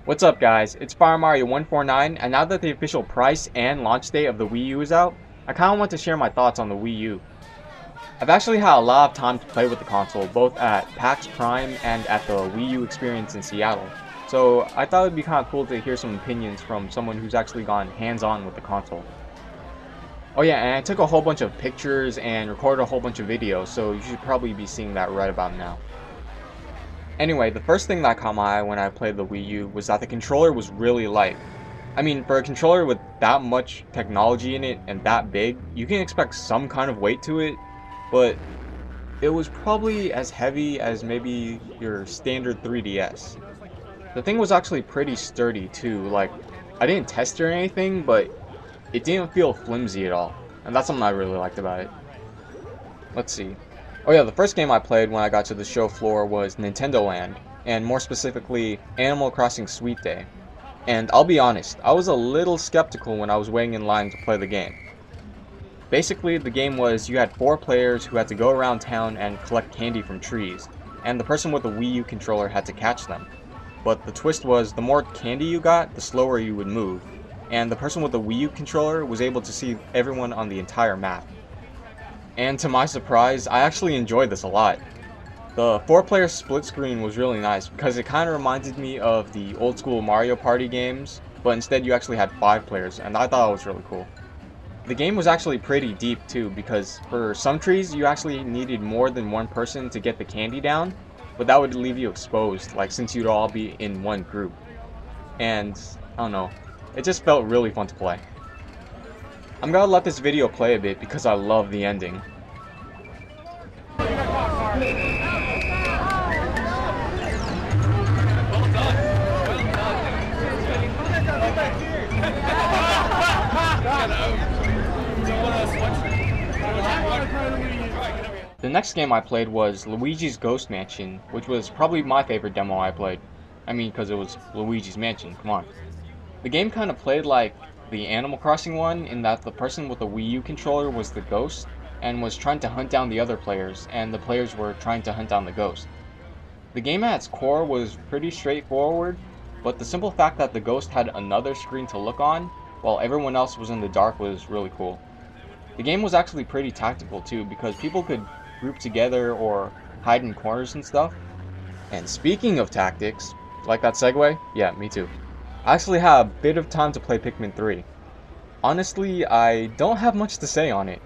What's up guys, it's FireMario149, and now that the official price and launch date of the Wii U is out, I kinda want to share my thoughts on the Wii U. I've actually had a lot of time to play with the console, both at PAX Prime and at the Wii U experience in Seattle, so I thought it would be kinda cool to hear some opinions from someone who's actually gone hands-on with the console. Oh yeah, and I took a whole bunch of pictures and recorded a whole bunch of videos, so you should probably be seeing that right about now. Anyway, the first thing that caught my eye when I played the Wii U was that the controller was really light. I mean, for a controller with that much technology in it and that big, you can expect some kind of weight to it, but it was probably as heavy as maybe your standard 3DS. The thing was actually pretty sturdy too, like, I didn't test it or anything, but it didn't feel flimsy at all, and that's something I really liked about it. Let's see. Oh yeah, the first game I played when I got to the show floor was Nintendo Land, and more specifically, Animal Crossing Sweet Day. And I'll be honest, I was a little skeptical when I was waiting in line to play the game. Basically, the game was you had 4 players who had to go around town and collect candy from trees, and the person with the Wii U controller had to catch them. But the twist was, the more candy you got, the slower you would move, and the person with the Wii U controller was able to see everyone on the entire map. And to my surprise, I actually enjoyed this a lot. The 4-player split screen was really nice because it kind of reminded me of the old school Mario Party games, but instead you actually had 5 players, and I thought it was really cool. The game was actually pretty deep too, because for some trees you actually needed more than one person to get the candy down, but that would leave you exposed, like since you'd all be in one group. And I don't know, it just felt really fun to play. I'm gonna let this video play a bit because I love the ending. The next game I played was Luigi's Ghost Mansion, which was probably my favorite demo I played. I mean, because it was Luigi's Mansion, come on. The game kind of played like the Animal Crossing one, in that the person with the Wii U controller was the ghost and was trying to hunt down the other players, and the players were trying to hunt down the ghost. The game at its core was pretty straightforward, but the simple fact that the ghost had another screen to look on while everyone else was in the dark was really cool. The game was actually pretty tactical too, because people could group together or hide in corners and stuff. And speaking of tactics, like that segue? Yeah, me too. I actually had a bit of time to play Pikmin 3. Honestly, I don't have much to say on it.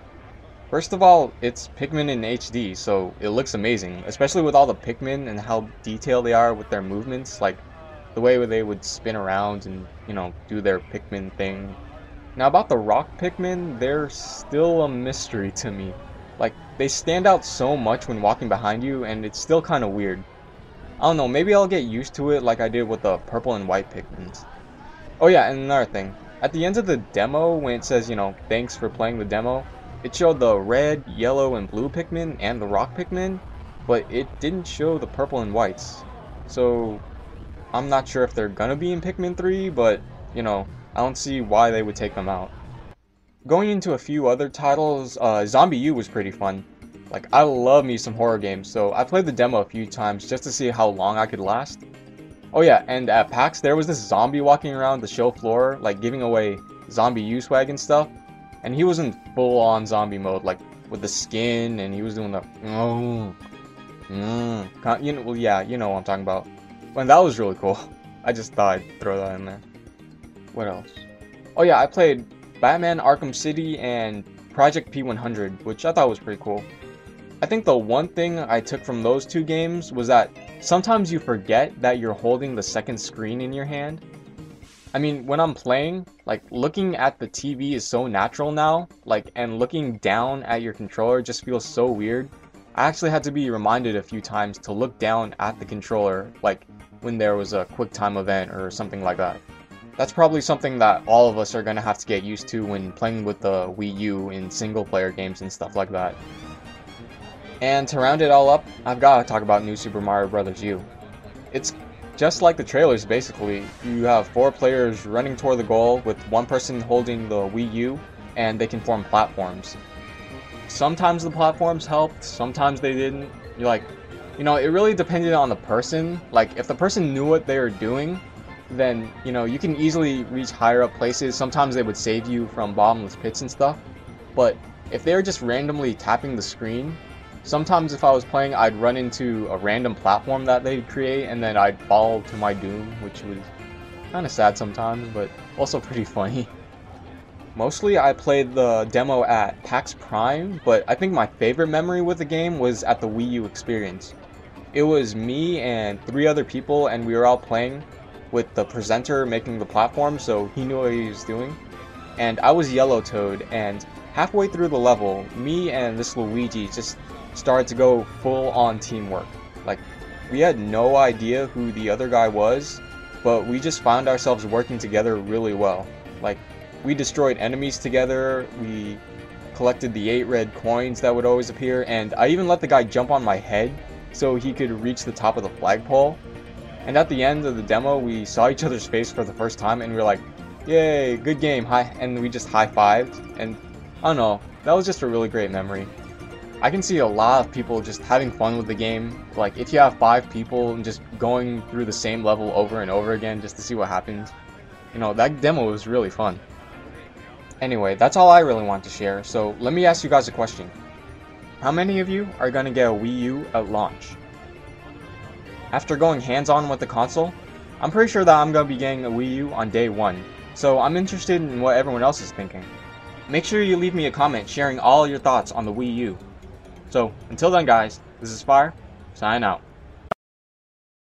First of all, it's Pikmin in HD, so it looks amazing, especially with all the Pikmin and how detailed they are with their movements, like the way they would spin around and, you know, do their Pikmin thing. Now about the rock Pikmin, they're still a mystery to me. Like, they stand out so much when walking behind you, and it's still kind of weird. I don't know, maybe I'll get used to it like I did with the purple and white Pikmins. Oh yeah, and another thing. At the end of the demo, when it says, you know, thanks for playing the demo, it showed the red, yellow, and blue Pikmin and the rock Pikmin, but it didn't show the purple and whites. So, I'm not sure if they're gonna be in Pikmin 3, but, you know, I don't see why they would take them out. Going into a few other titles, Zombie U was pretty fun. Like, I love me some horror games, so I played the demo a few times just to see how long I could last. Oh yeah, and at PAX there was this zombie walking around the show floor, like giving away Zombie U swag and stuff. And he was in full-on zombie mode, like with the skin, and he was doing the you know, well, yeah, you know what I'm talking about. And that was really cool. I just thought I'd throw that in there. What else? Oh yeah, I played Batman Arkham City and Project P100, which I thought was pretty cool. I think the one thing I took from those 2 games was that sometimes you forget that you're holding the second screen in your hand. I mean, when I'm playing, like, looking at the TV is so natural now, like, and looking down at your controller just feels so weird. I actually had to be reminded a few times to look down at the controller, like, when there was a quick time event or something like that. That's probably something that all of us are gonna have to get used to when playing with the Wii U in single-player games and stuff like that. And to round it all up, I've gotta talk about New Super Mario Bros. U. It's just like the trailers, basically. You have 4 players running toward the goal with one person holding the Wii U, and they can form platforms. Sometimes the platforms helped, sometimes they didn't. You're like, you know, it really depended on the person. Like, if the person knew what they were doing, then, you know, you can easily reach higher up places. Sometimes they would save you from bottomless pits and stuff. But if they were just randomly tapping the screen, sometimes if I was playing, I'd run into a random platform that they'd create, and then I'd fall to my doom, which was kind of sad sometimes, but also pretty funny. Mostly I played the demo at PAX Prime, but I think my favorite memory with the game was at the Wii U experience. It was me and 3 other people, and we were all playing with the presenter making the platform, so he knew what he was doing. And I was Yellow Toad, and halfway through the level, me and this Luigi just started to go full on teamwork. Like, we had no idea who the other guy was, but we just found ourselves working together really well. Like, we destroyed enemies together, we collected the 8 red coins that would always appear, and I even let the guy jump on my head so he could reach the top of the flagpole. And at the end of the demo, we saw each other's face for the first time, and we were like, yay, good game, hi, and we just high-fived, and I don't know, that was just a really great memory. I can see a lot of people just having fun with the game. Like, if you have 5 people and just going through the same level over and over again just to see what happens, you know, that demo was really fun. Anyway, that's all I really want to share, so let me ask you guys a question. How many of you are going to get a Wii U at launch? After going hands-on with the console, I'm pretty sure that I'm going to be getting a Wii U on day 1, so I'm interested in what everyone else is thinking. Make sure you leave me a comment sharing all your thoughts on the Wii U. So, until then guys, this is Fire, signing out.